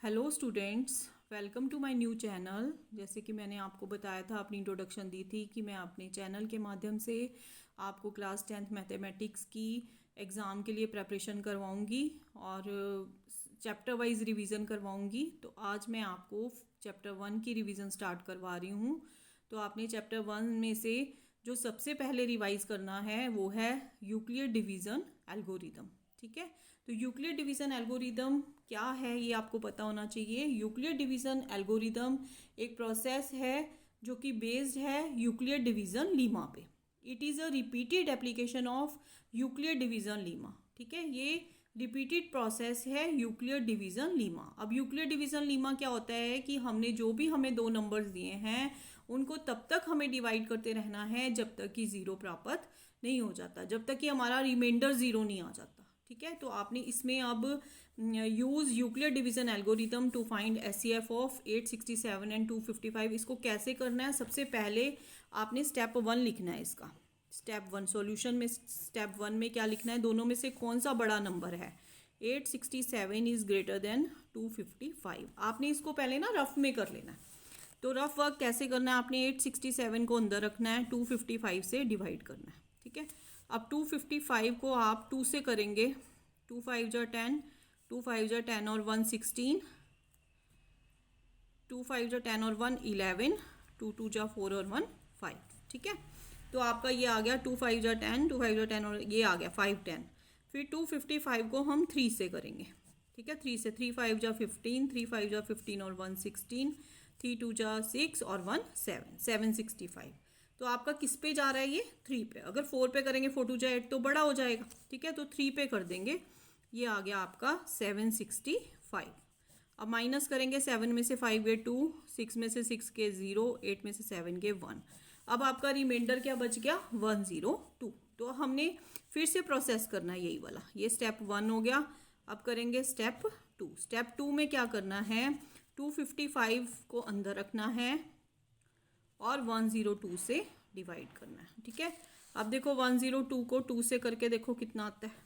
Hello students, welcome to my new channel. जैसे कि मैंने आपको बताया था, अपनी इंट्रोडक्शन दी थी कि मैं अपने चैनल के माध्यम से आपको क्लास 10th मैथमेटिक्स की एग्ज़ाम के लिए प्रेपरेशन करवाऊंगी और चैप्टर वाइज रिवीजन करवाऊंगी। तो आज मैं आपको चैप्टर 1 की रिवीजन स्टार्ट करवा रही हूँ। तो आपने चैप्टर 1 में से जो सबसे पहले रिवाइज करना है वो है यूक्लिड डिवीज़न एल्गोरिदम। ठीक है, तो यूक्लिड डिवीज़न एल्गोरिदम क्या है ये आपको पता होना चाहिए। यूक्लिड डिवीज़न एल्गोरिदम एक प्रोसेस है जो कि बेस्ड है यूक्लिड डिवीज़न लीमा पे। It is a repeated application of Euclid division Lima. ठीक है, ये रिपीटेड प्रोसेस है यूक्लिड डिवीज़न लीमा। अब यूक्लिड डिवीज़न लीमा क्या होता है कि हमने जो भी हमें दो नंबर्स दिए हैं उनको तब तक हमें डिवाइड करते रहना है जब तक कि ज़ीरो प्राप्त नहीं हो जाता, जब तक कि हमारा रिमाइंडर ज़ीरो नहीं आ जाता। ठीक है, तो आपने इसमें अब use Euclid division algorithm to find HCF of 867 and 255। इसको कैसे करना है, सबसे पहले आपने स्टेप 1 लिखना है इसका। स्टेप 1 सॉल्यूशन में स्टेप 1 में क्या लिखना है, दोनों में से कौन सा बड़ा नंबर है। 867 इज़ ग्रेटर देन 255। आपने इसको पहले ना रफ में कर लेना है। तो रफ वर्क कैसे करना है, आपने 867 को अंदर रखना है, 255 से डिवाइड करना है। ठीक है, अब 255 को आप 2 से करेंगे, 2 5 जा 10, 2 5 जा 10 और 1 16, 2 5 जा 10 और 1 11, 2 2 जा 4 और 1 5। ठीक है, तो आपका ये आ गया 2 5 जा 10, 2 5 जा 10 और ये आ गया 5 10। फिर 255 को हम 3 से करेंगे। ठीक है, 3 से 3 5 जा 15, 3 5 जा 15 और 1 16, 3 2 जा 6 और 1 7, 765। तो आपका किस पे जा रहा है, ये 3 पे। अगर 4 पे करेंगे 4 2 जा 8 तो बड़ा हो जाएगा। ठीक है, तो 3 पे कर देंगे, ये आ गया आपका 765। अब माइनस करेंगे, 7 में से 5 गए 2, 6 में से 6 के 0, 8 में से 7 के 1। अब आपका रिमाइंडर क्या बच गया, 102। तो हमने फिर से प्रोसेस करना है यही वाला। ये स्टेप 1 हो गया। अब करेंगे स्टेप 2। स्टेप 2 में क्या करना है, 255 को अंदर रखना है और 102 से डिवाइड करना है। ठीक है, अब देखो 102 को 2 से करके देखो कितना आता है।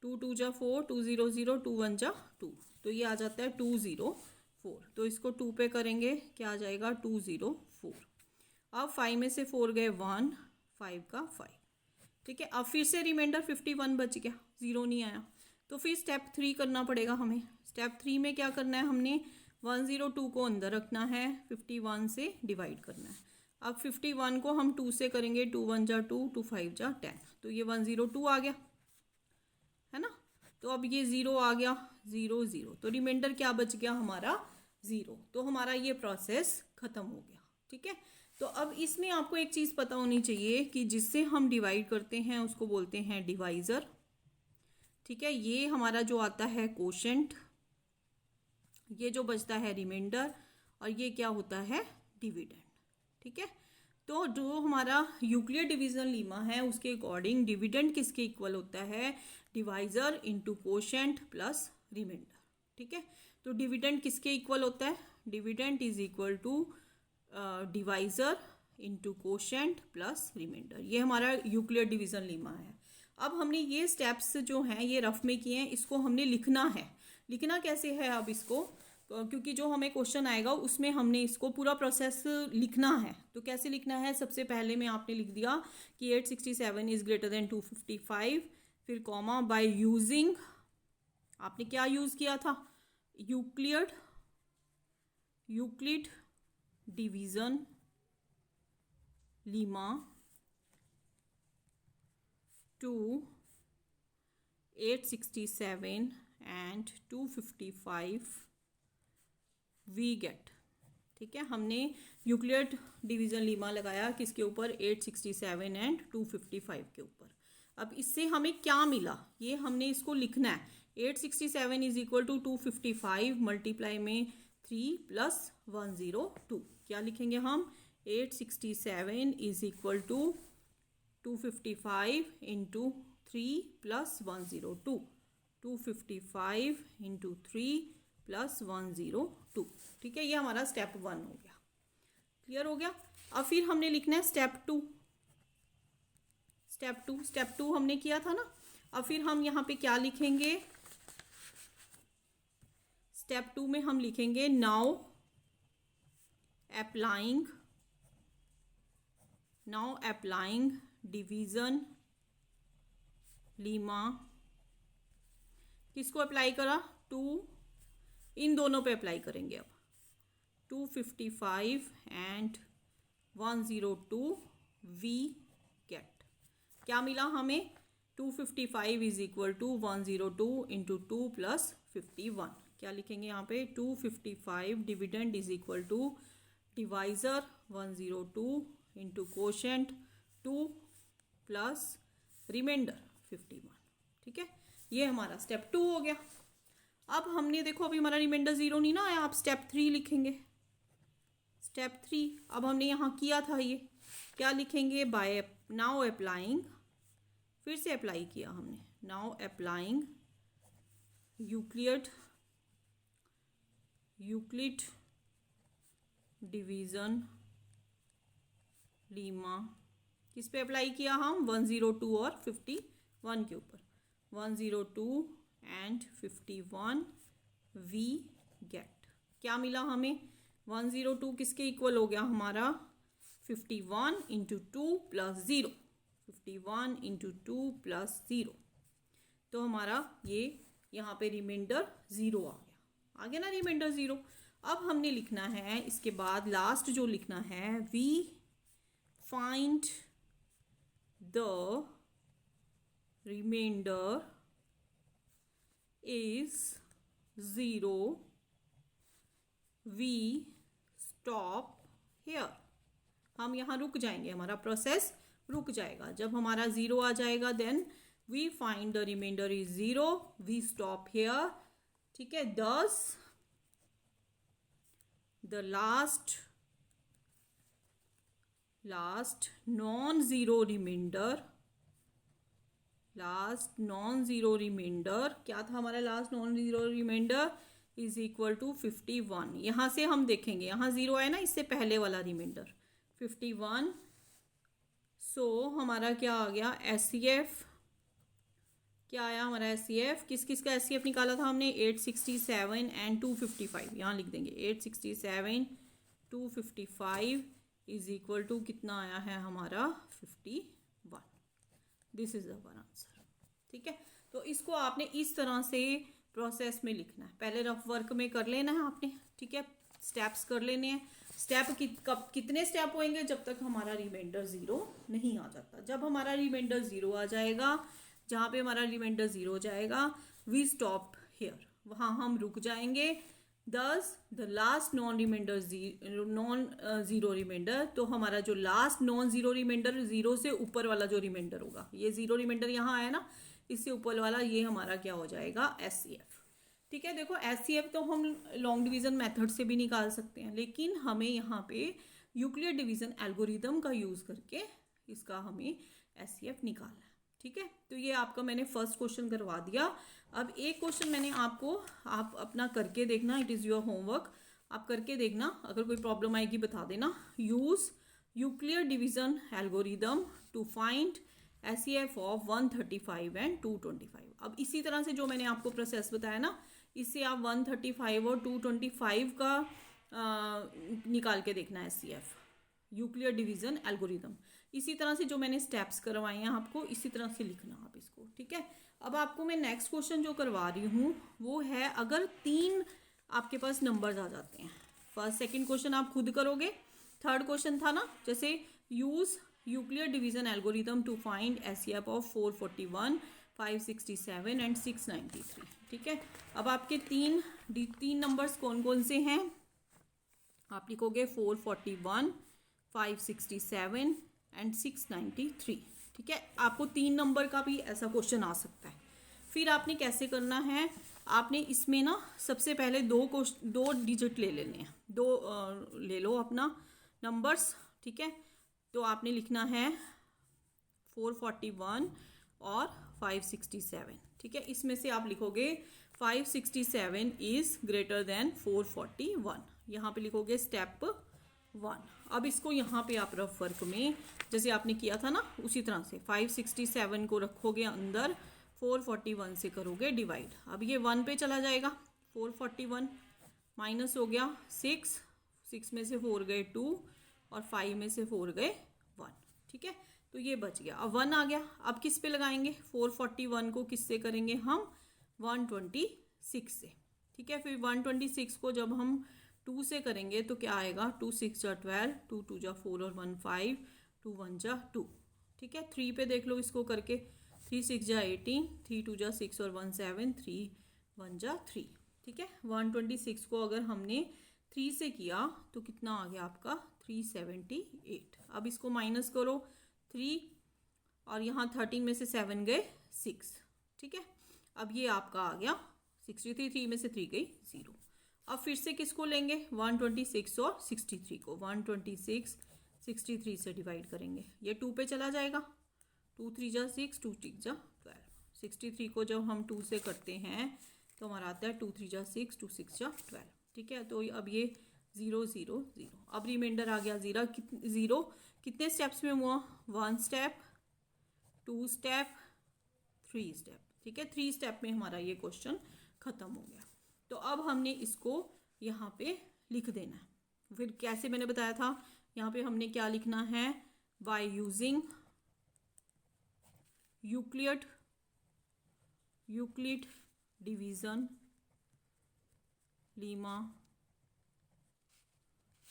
2 2 जा 4, 2 0 0, 2 1 जा 2, तो ये आ जाता है 204। तो इसको 2 पे करेंगे, क्या आ जाएगा 204। अब 5 में से 4 गए 1, 5 का 5। ठीक है, अब फिर से रिमाइंडर 51 बच गया, 0 नहीं आया। तो फिर स्टेप 3 करना पड़ेगा हमें। स्टेप 3 में क्या करना है, हमने 102 को अंदर रखना है, 51 से डिवाइड करना है। अब 51 को हम 2 से करेंगे, 2 1 जा 2, 2 5 जा 10, तो ये 102 आ गया, है ना। तो अब ये 0 आ गया, 0 0, तो रिमाइंडर क्या बच गया हमारा, 0। तो हमारा ये प्रोसेस खत्म हो गया। ठीक है, तो अब इसमें आपको एक चीज़ पता होनी चाहिए कि जिससे हम डिवाइड करते हैं उसको बोलते हैं डिवाइज़र। ठीक है, ये हमारा जो आता है कोशेंट, ये जो बचता है रिमाइंडर, और ये क्या होता है, डिविडेंड। ठीक है, तो जो हमारा यूक्लिड डिवीजन लीमा है उसके अकॉर्डिंग डिविडेंड किसके इक्वल होता है, divisor into quotient plus remainder. ठीक है, तो डिविडेंड किसके इक्वल होता है, dividend is equal to divisor into quotient plus remainder. ये हमारा यूक्लिड डिवीजन लीमा है। अब हमने ये स्टेप्स जो हैं ये रफ में किए हैं, इसको हमने लिखना है। लिखना कैसे है, अब इसको क्योंकि जो हमें क्वेश्चन आएगा उसमें हमने इसको पूरा प्रोसेस लिखना है। तो कैसे लिखना है, सबसे पहले में आपने लिख दिया कि 867 इज ग्रेटर देन 255, फिर कॉमा बाय यूजिंग, आपने क्या यूज़ किया था, Euclid division lemma to 867 and 255 we get. ठीक है, हमने यूक्लिड डिवीजन लीमा लगाया किसके ऊपर, 867 एंड 255 के ऊपर। अब इससे हमें क्या मिला, ये हमने इसको लिखना है। 867 इज इक्वल टू 255 मल्टीप्लाई में 3 प्लस 102। क्या लिखेंगे हम, 867 is equal to 255 into 3 plus 102, 255 into 3 plus 102। ठीक है, ये हमारा स्टेप 1 हो गया, क्लियर हो गया। अब फिर हमने लिखना है स्टेप 2। स्टेप टू हमने किया था ना। अब फिर हम यहाँ पे क्या लिखेंगे, स्टेप 2 में हम लिखेंगे नाउ अप्लाइंग डिवीजन लीमा। किसको अप्लाई करा? टू, इन दोनों पे अप्लाई करेंगे अब। 255 एंड 102 वी गेट, क्या मिला हमें? 255 is equal to 102 into 2 plus 51। क्या लिखेंगे यहाँ पे? 255 dividend is equal to divisor 102 into quotient 2 plus remainder 51। ठीक है, ये हमारा स्टेप 2 हो गया। अब हमने देखो अभी हमारा रिमाइंडर 0 नहीं ना आया, आप स्टेप 3 लिखेंगे। स्टेप 3 अब हमने यहाँ किया था, ये क्या लिखेंगे? बाय नाउ अप्लाइंग, फिर से अप्लाई किया हमने, now applying Euclid division Lima. किस पे अप्लाई किया हम? 102 और 51 के ऊपर। 102 एंड 51 वी गेट, क्या मिला हमें? 102 किसके इक्वल हो गया हमारा? 51 इंटू 2 प्लस 0, 51 इंटू 2 प्लस 0। तो हमारा ये यहाँ पे रिमाइंडर 0 आ गया ना, रिमाइंडर 0। अब हमने लिखना है इसके बाद लास्ट जो लिखना है, we find the remainder is 0, we stop here. हम यहाँ रुक जाएंगे, हमारा प्रोसेस रुक जाएगा। जब हमारा 0 आ जाएगा then we find the remainder is 0, we stop here. ठीक है, thus the last non zero remainder, क्या था हमारा last non zero remainder? Is equal to 51। यहाँ से हम देखेंगे, यहाँ 0 आया ना, इससे पहले वाला रिमाइंडर 51। सो हमारा क्या आ गया? SCF क्या आया हमारा? SCF किस किस का SCF निकाला था हमने? 867 एंड 255। यहाँ लिख देंगे 867 255 इज इक्वल टू कितना आया है हमारा? 51। This is our answer. ठीक है, तो इसको आपने इस तरह से प्रोसेस में लिखना है। पहले रफ वर्क में कर लेना है आपने। ठीक है, स्टेप्स कर लेने हैं। स्टेप कितने स्टेप होंगे? जब तक हमारा रिमाइंडर 0 नहीं आ जाता। जब हमारा रिमाइंडर 0 आ जाएगा, जहाँ पे हमारा रिमाइंडर 0 हो जाएगा, वी स्टॉप हेयर, वहाँ हम रुक जाएंगे। दस the last non zero reminder, तो हमारा जो लास्ट नॉन जीरो रिमाइंडर 0 से ऊपर वाला जो रिमाइंडर होगा, ये 0 रिमाइंडर यहाँ आया ना, इससे ऊपर वाला ये हमारा क्या हो जाएगा? SCF। ठीक है, देखो SCF तो हम लॉन्ग डिवीजन मेथड से भी निकाल सकते हैं, लेकिन हमें यहाँ पे यूक्लिड डिवीजन एल्गोरिदम का यूज़ करके इसका हमें SCF निकालना है। ठीक है, तो ये आपका मैंने फर्स्ट क्वेश्चन करवा दिया। अब एक क्वेश्चन मैंने आप अपना करके देखना, इट इज़ योर होमवर्क, आप करके देखना, अगर कोई प्रॉब्लम आएगी बता देना। Use Euclid division algorithm to find SCF of 135 and 225। अब इसी तरह से जो मैंने आपको प्रोसेस बताया ना, इससे आप 135 और 225 का निकाल के देखना है SCF, यूक्लिड डिवीजन एल्गोरिदम। इसी तरह से जो मैंने स्टेप्स करवाए हैं आपको, इसी तरह से लिखना आप इसको। ठीक है, अब आपको मैं नेक्स्ट क्वेश्चन जो करवा रही हूँ वो है, अगर 3 आपके पास नंबर्स आ जाते हैं। फर्स्ट सेकंड क्वेश्चन आप खुद करोगे। थर्ड क्वेश्चन था ना, जैसे use Euclid division algorithm to find SCF of 441, 567 and 693। ठीक है, अब आपके तीन नंबर्स कौन कौन से हैं? आप लिखोगे 441, 567 एंड 693। ठीक है, आपको 3 नंबर का भी ऐसा क्वेश्चन आ सकता है। फिर आपने कैसे करना है, आपने इसमें ना सबसे पहले दो डिजिट ले लेने हैं, ले लो अपना नंबर्स। ठीक है, तो आपने लिखना है 441 और 567। ठीक है, इसमें से आप लिखोगे 567 इज ग्रेटर देन 441, यहाँ पे लिखोगे स्टेप 1। अब इसको यहाँ पे आप रफ वर्क में जैसे आपने किया था ना, उसी तरह से 567 को रखोगे अंदर, 441 से करोगे डिवाइड। अब ये 1 पे चला जाएगा, 441 माइनस हो गया 6 में से 4 गए 2 और 5 में से 4 गए 1, ठीक है। तो ये बच गया, अब 1 आ गया। अब किस पे लगाएंगे, 441 को किससे करेंगे हम, 126 से, ठीक है। फिर 126 को जब हम 2 से करेंगे तो क्या आएगा, 2 6 जा 12, 2 2 जा 4 और 1 5, 2 1 जा 2, ठीक है। 3 पे देख लो इसको करके, 3 6 जा 18, 3 2 जा 6 और 1 7, 3 1 जा 3, ठीक है। 126 को अगर हमने 3 से किया तो कितना आ गया आपका, 378। अब इसको माइनस करो 3 और यहाँ 13 में से 7 गए 6, ठीक है। अब ये आपका आ गया 63, 3 में से 3 गई 0। अब फिर से किसको लेंगे, 126 और 63 को, 126 63 से डिवाइड करेंगे, ये 2 पे चला जाएगा, 2 3 जा 6, 2 6 जा 12। 63 को जब हम 2 से करते हैं तो हमारा आता है 2 3 जा 6, 2 6 जा 12, ठीक है। तो अब ये 0 0 0, अब रिमाइंडर आ गया 0। कितने स्टेप्स में हुआ, 1 स्टेप, 2 स्टेप, 3 स्टेप, ठीक है। 3 स्टेप में हमारा ये क्वेश्चन खत्म हो गया। तो अब हमने इसको यहाँ पे लिख देना है। फिर कैसे, मैंने बताया था यहाँ पे हमने क्या लिखना है, by using Euclid division lemma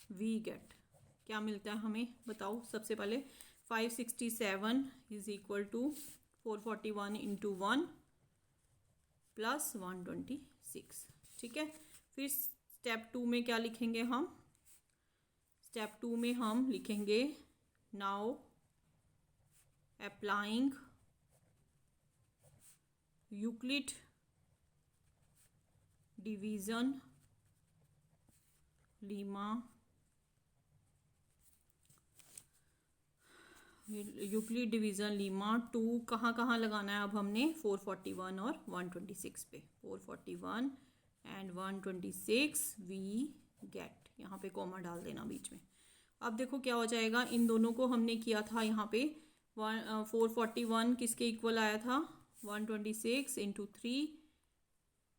we get, क्या मिलता है हमें बताओ। सबसे पहले 567 is equal to 441 into 1 plus 126, ठीक है। फिर स्टेप 2 में क्या लिखेंगे हम, स्टेप 2 में हम लिखेंगे now applying Euclid division Lima Euclid division Lima 2 कहाँ कहाँ लगाना है अब हमने, 441 और 126 पे, 441 एंड 126 वी गेट, यहाँ पे कॉमा डाल देना बीच में। अब देखो क्या हो जाएगा, इन दोनों को हमने किया था यहाँ पे 441 किसके इक्वल आया था, 126 इंटू 3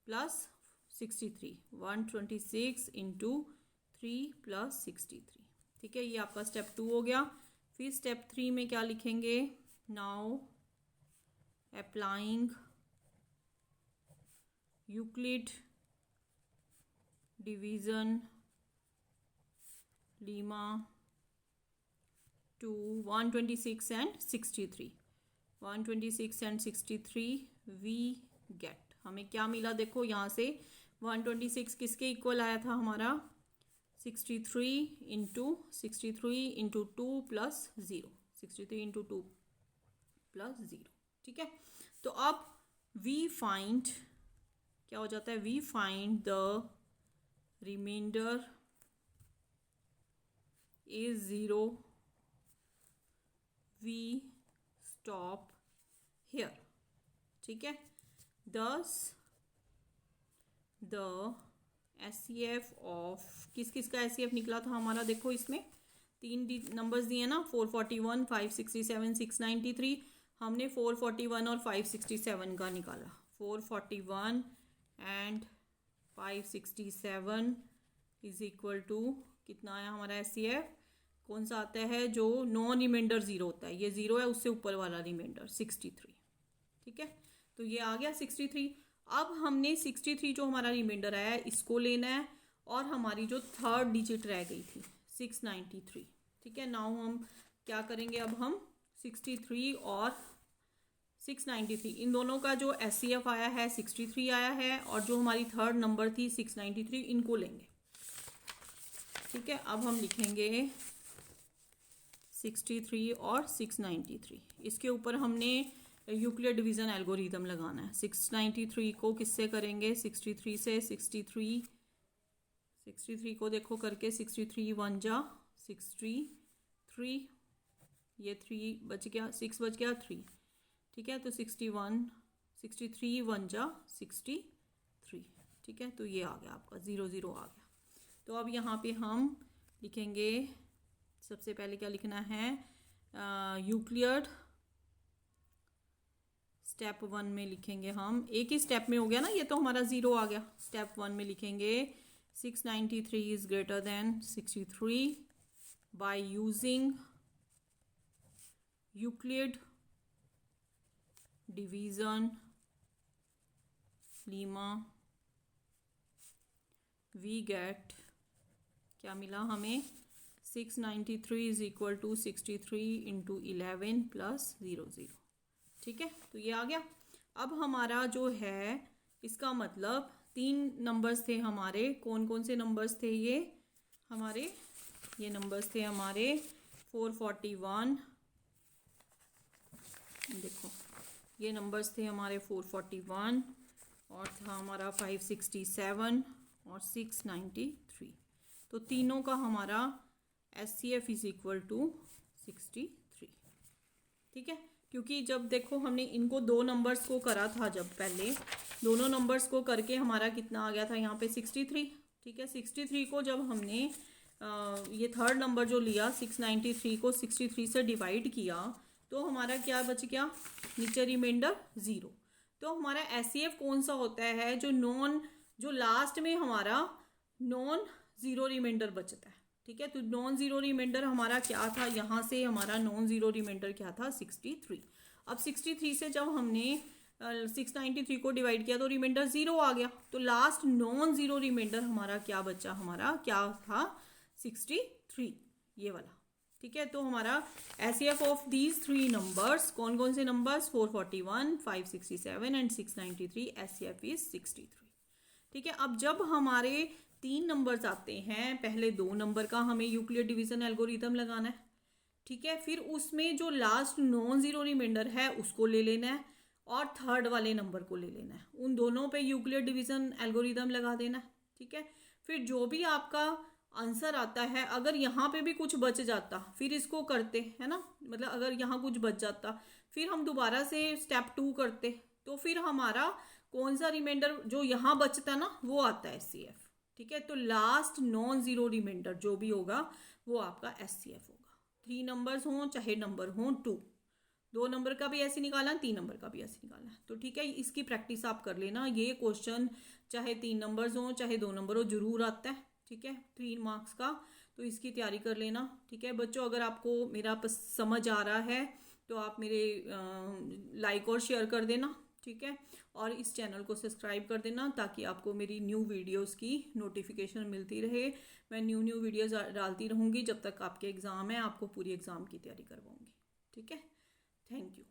प्लस 63, 126 इंटू 3 प्लस 63, ठीक है। ये आपका स्टेप 2 हो गया। फिर स्टेप 3 में क्या लिखेंगे, now applying Euclid division lemma to 126 and 63, 126 and 63 we get, हमें क्या मिला देखो यहाँ से, 126 किसके इक्वल आया था हमारा, 63 इंटू 2 प्लस 0, 63 इंटू 2 प्लस 0, ठीक है। तो अब वी फाइंड, क्या हो जाता है, we find the remainder is 0, we stop here, ठीक है। दस द SCF ऑफ, किस किस का SCF निकला था हमारा, देखो इसमें 3 नंबर्स दिए ना, 441, 567, 693, हमने 441 और 567 का निकाला, 441 एंड 567 इज इक्वल टू कितना आया हमारा SCF, कौन सा आता है, जो नॉन रिमाइंडर 0 होता है, ये 0 है, उससे ऊपर वाला रिमाइंडर 63, ठीक है। तो ये आ गया 63। अब हमने 63 जो हमारा रिमाइंडर आया है इसको लेना है, और हमारी जो थर्ड डिजिट रह गई थी 693, ठीक है। नाउ हम क्या करेंगे, अब हम 63 और 693 इन दोनों का जो SCF आया है 63 आया है, और जो हमारी थर्ड नंबर थी 693, इनको लेंगे, ठीक है। अब हम लिखेंगे 63 और 693, इसके ऊपर हमने यूक्लिड डिवीजन एल्गोरिथम लगाना है। 693 को किससे करेंगे, 63 से, 63 को देखो करके, 63 1 जा 63, ये 3 बच गया, 6 बच गया 3, ठीक है। तो 63 1 जा 63, ठीक है। तो ये आ गया आपका 0 0 आ गया। तो अब यहाँ पे हम लिखेंगे, सबसे पहले क्या लिखना है, यूक्लिड स्टेप 1 में लिखेंगे हम, एक ही स्टेप में हो गया ना, ये तो हमारा 0 आ गया। स्टेप 1 में लिखेंगे 693 is greater than 63 by using Euclid division lemma we get, क्या मिला हमें, 693 is equal to 63 into 11 plus 00। ठीक है, तो ये आ गया। अब हमारा जो है इसका मतलब 3 नंबर्स थे हमारे, कौन कौन से नंबर्स थे ये हमारे, ये नंबर्स थे हमारे 441, देखो ये नंबर्स थे हमारे 441 और था हमारा 567 और 693। तो तीनों का हमारा SCF इज इक्वल टू 63। ठीक है, क्योंकि जब देखो हमने इनको 2 नंबर्स को करा था, जब पहले दोनों नंबर्स को करके हमारा कितना आ गया था यहाँ पे 63। ठीक है, 63 को जब हमने ये थर्ड नंबर जो लिया 693 को 63 से डिवाइड किया तो हमारा क्या बच गया, नीचे रिमाइंडर 0। तो हमारा SCF कौन सा होता है, जो लास्ट में हमारा नॉन ज़ीरो रिमाइंडर बचता है। ठीक है, तो नॉन ज़ीरो रिमाइंडर हमारा क्या था, यहाँ से हमारा नॉन ज़ीरो रिमाइंडर क्या था 63। अब 63 से जब हमने 693 को डिवाइड किया तो रिमाइंडर 0 आ गया, तो लास्ट नॉन ज़ीरो रिमाइंडर हमारा क्या बचा, हमारा क्या था 63, ये वाला। ठीक है, तो हमारा SCF ऑफ दीज 3 नंबर्स, कौन कौन से नंबर्स, 441, 567 एंड 693, SCF इज 63। ठीक है, अब जब हमारे 3 नंबर्स आते हैं, पहले 2 नंबर का हमें यूक्लिड डिवीजन एल्गोरिथम लगाना है। ठीक है, फिर उसमें जो लास्ट नॉन ज़ीरो रिमाइंडर है उसको ले लेना है और थर्ड वाले नंबर को ले लेना है, उन दोनों पे यूक्लिड डिवीजन एल्गोरिथम लगा देना है। ठीक है, फिर जो भी आपका आंसर आता है, अगर यहाँ पे भी कुछ बच जाता फिर इसको करते है ना, मतलब अगर यहाँ कुछ बच जाता फिर हम दोबारा से स्टेप 2 करते, तो फिर हमारा कौन सा रिमाइंडर जो यहाँ बचता ना वो आता है SCF। ठीक है, तो लास्ट नॉन ज़ीरो रिमाइंडर जो भी होगा वो आपका SCF होगा। 3 नंबर्स हों चाहे नंबर हों 2 नंबर का भी ऐसे निकालना, 3 नंबर का भी ऐसे निकालना है। तो ठीक है, इसकी प्रैक्टिस आप कर लेना, ये क्वेश्चन चाहे 3 नंबर्स हों चाहे 2 नंबर हो जरूर आता है। ठीक है, 3 मार्क्स का, तो इसकी तैयारी कर लेना। ठीक है बच्चों, अगर आपको मेरा समझ आ रहा है तो आप मेरे लाइक और शेयर कर देना। ठीक है, और इस चैनल को सब्सक्राइब कर देना ताकि आपको मेरी न्यू वीडियोस की नोटिफिकेशन मिलती रहे। मैं न्यू वीडियोस डालती रहूँगी जब तक आपके एग्ज़ाम है, आपको पूरी एग्ज़ाम की तैयारी करवाऊँगी। ठीक है, थैंक यू।